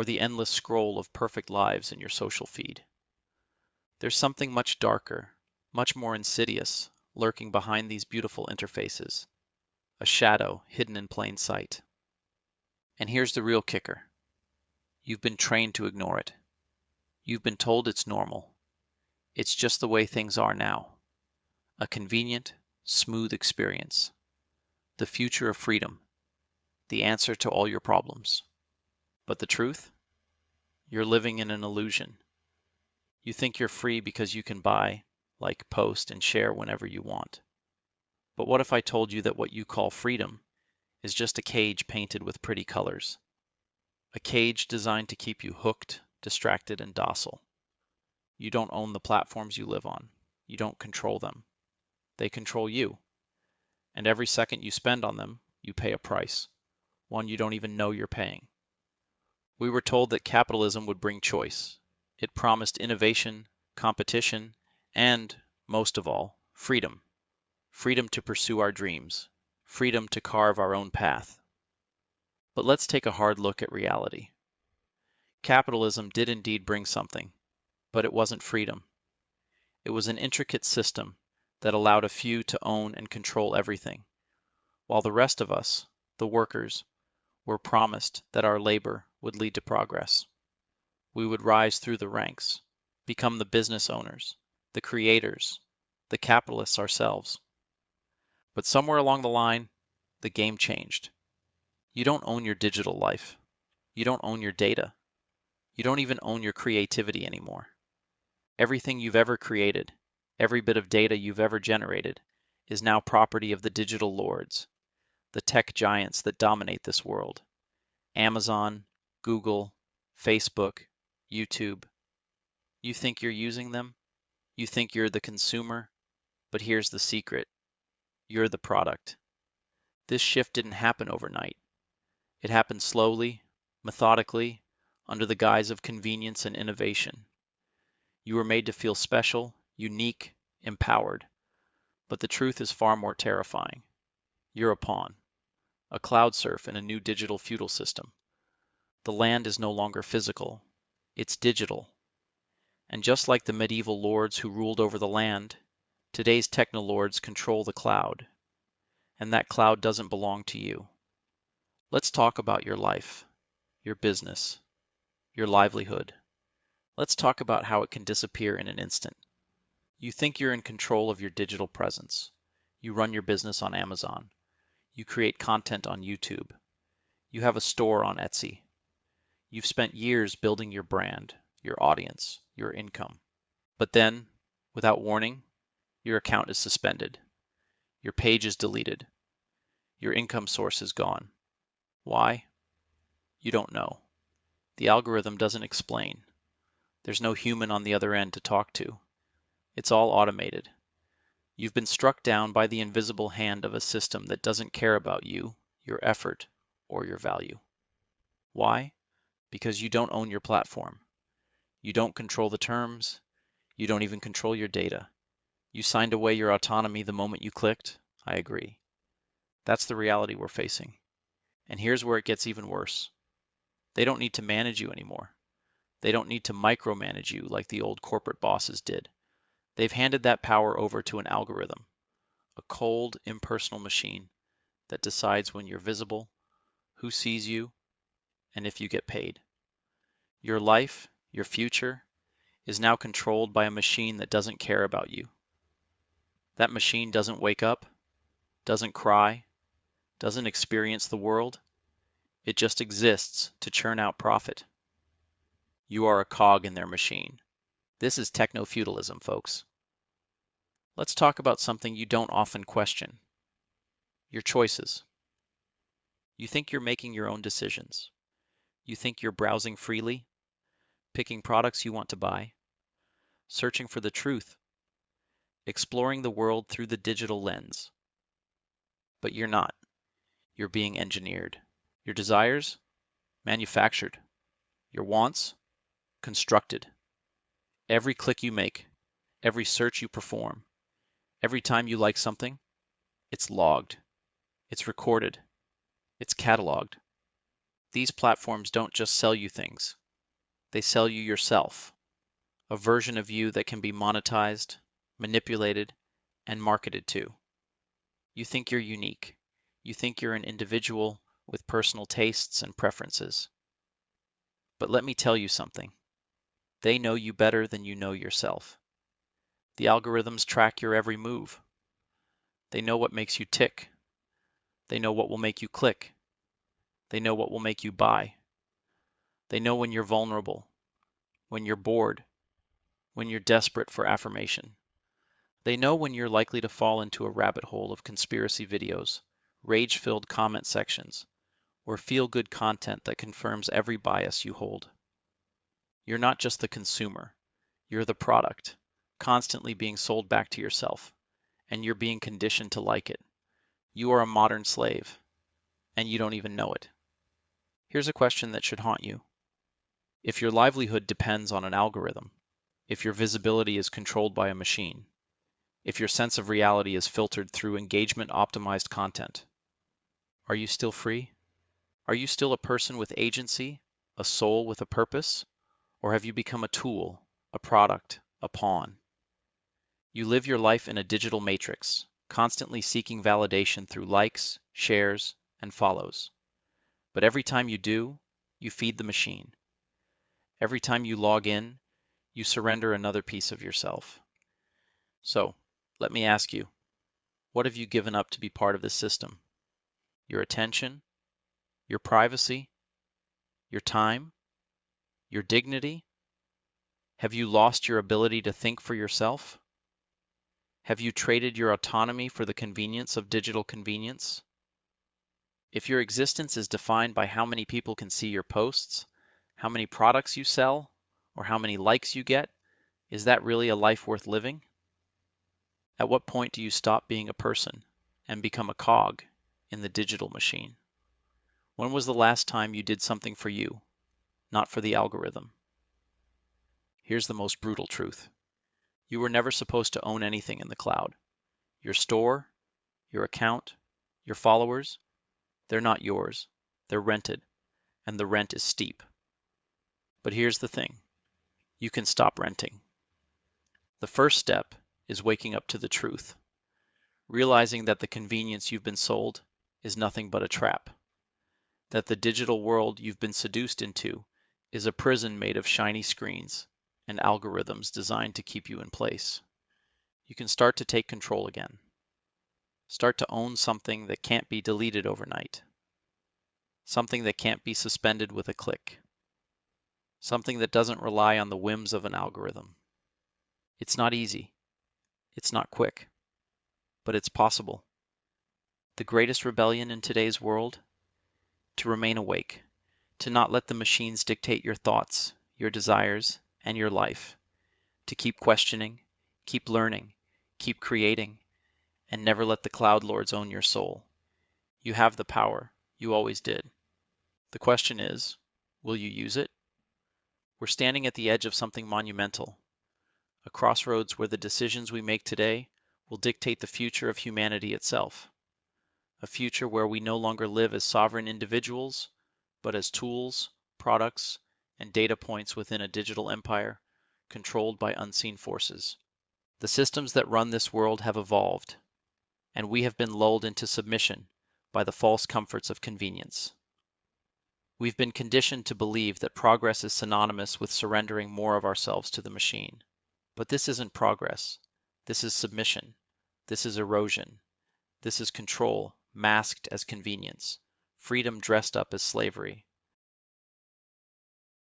or the endless scroll of perfect lives in your social feed. There's something much darker, much more insidious, lurking behind these beautiful interfaces, a shadow hidden in plain sight. And here's the real kicker. You've been trained to ignore it. You've been told it's normal. It's just the way things are now. A convenient, smooth experience. The future of freedom. The answer to all your problems. But the truth? You're living in an illusion. You think you're free because you can buy, like, post, and share whenever you want. But what if I told you that what you call freedom is just a cage painted with pretty colors? A cage designed to keep you hooked, distracted, and docile. You don't own the platforms you live on. You don't control them. They control you. And every second you spend on them, you pay a price, one you don't even know you're paying. We were told that capitalism would bring choice. It promised innovation, competition, and, most of all, freedom. Freedom to pursue our dreams. Freedom to carve our own path. But let's take a hard look at reality. Capitalism did indeed bring something, but it wasn't freedom. It was an intricate system that allowed a few to own and control everything, while the rest of us, the workers, were promised that our labor would lead to progress. We would rise through the ranks, become the business owners, the creators, the capitalists ourselves. But somewhere along the line, the game changed. You don't own your digital life. You don't own your data. You don't even own your creativity anymore. Everything you've ever created, every bit of data you've ever generated, is now property of the digital lords, the tech giants that dominate this world. Amazon, Google, Facebook, YouTube. You think you're using them? You think you're the consumer? But here's the secret. You're the product. This shift didn't happen overnight. It happened slowly, methodically, under the guise of convenience and innovation. You were made to feel special, unique, empowered. But the truth is far more terrifying. You're a pawn, a cloud serf in a new digital feudal system. The land is no longer physical. It's digital. And just like the medieval lords who ruled over the land, today's technoloords control the cloud. And that cloud doesn't belong to you. Let's talk about your life, your business, your livelihood. Let's talk about how it can disappear in an instant. You think you're in control of your digital presence. You run your business on Amazon. You create content on YouTube. You have a store on Etsy. You've spent years building your brand, your audience, your income. But then, without warning, your account is suspended. Your page is deleted. Your income source is gone. Why? You don't know. The algorithm doesn't explain. There's no human on the other end to talk to. It's all automated. You've been struck down by the invisible hand of a system that doesn't care about you, your effort, or your value. Why? Because you don't own your platform. You don't control the terms. You don't even control your data. You signed away your autonomy the moment you clicked. I agree. That's the reality we're facing. And here's where it gets even worse. They don't need to manage you anymore. They don't need to micromanage you like the old corporate bosses did. They've handed that power over to an algorithm, a cold, impersonal machine that decides when you're visible, who sees you, and if you get paid. Your life, your future, is now controlled by a machine that doesn't care about you. That machine doesn't wake up, doesn't cry, doesn't experience the world. It just exists to churn out profit. You are a cog in their machine. This is techno-feudalism, folks. Let's talk about something you don't often question. Your choices. You think you're making your own decisions. You think you're browsing freely, picking products you want to buy, searching for the truth, exploring the world through the digital lens. But you're not. You're being engineered. Your desires? Manufactured. Your wants? Constructed. Every click you make, every search you perform, every time you like something, it's logged, it's recorded, it's cataloged. These platforms don't just sell you things, they sell you yourself, a version of you that can be monetized, manipulated, and marketed to. You think you're unique. You think you're an individual with personal tastes and preferences. But let me tell you something. They know you better than you know yourself. The algorithms track your every move. They know what makes you tick. They know what will make you click. They know what will make you buy. They know when you're vulnerable, when you're bored, when you're desperate for affirmation. They know when you're likely to fall into a rabbit hole of conspiracy videos, rage-filled comment sections, or feel-good content that confirms every bias you hold. You're not just the consumer. You're the product, constantly being sold back to yourself, and you're being conditioned to like it. You are a modern slave, and you don't even know it. Here's a question that should haunt you. If your livelihood depends on an algorithm, if your visibility is controlled by a machine, if your sense of reality is filtered through engagement-optimized content, are you still free? Are you still a person with agency, a soul with a purpose, or have you become a tool, a product, a pawn? You live your life in a digital matrix, constantly seeking validation through likes, shares, and follows. But every time you do, you feed the machine. Every time you log in, you surrender another piece of yourself. So, let me ask you, what have you given up to be part of this system? Your attention? Your privacy? Your time? Your dignity? Have you lost your ability to think for yourself? Have you traded your autonomy for the convenience of digital convenience? If your existence is defined by how many people can see your posts, how many products you sell, or how many likes you get, is that really a life worth living? At what point do you stop being a person and become a cog in the digital machine? When was the last time you did something for you, not for the algorithm? Here's the most brutal truth. You were never supposed to own anything in the cloud. Your store, your account, your followers, they're not yours. They're rented, and the rent is steep. But here's the thing. You can stop renting. The first step is waking up to the truth, realizing that the convenience you've been sold is nothing but a trap, that the digital world you've been seduced into is a prison made of shiny screens and algorithms designed to keep you in place. You can start to take control again. Start to own something that can't be deleted overnight, something that can't be suspended with a click, something that doesn't rely on the whims of an algorithm. It's not easy. It's not quick, but it's possible. The greatest rebellion in today's world? To remain awake, to not let the machines dictate your thoughts, your desires, and your life, to keep questioning, keep learning, keep creating, and never let the cloud lords own your soul. You have the power. You always did. The question is, will you use it? We're standing at the edge of something monumental, a crossroads where the decisions we make today will dictate the future of humanity itself, a future where we no longer live as sovereign individuals, but as tools, products, and data points within a digital empire controlled by unseen forces. The systems that run this world have evolved, and we have been lulled into submission by the false comforts of convenience. We've been conditioned to believe that progress is synonymous with surrendering more of ourselves to the machine. But this isn't progress. This is submission. This is erosion. This is control masked as convenience, freedom dressed up as slavery.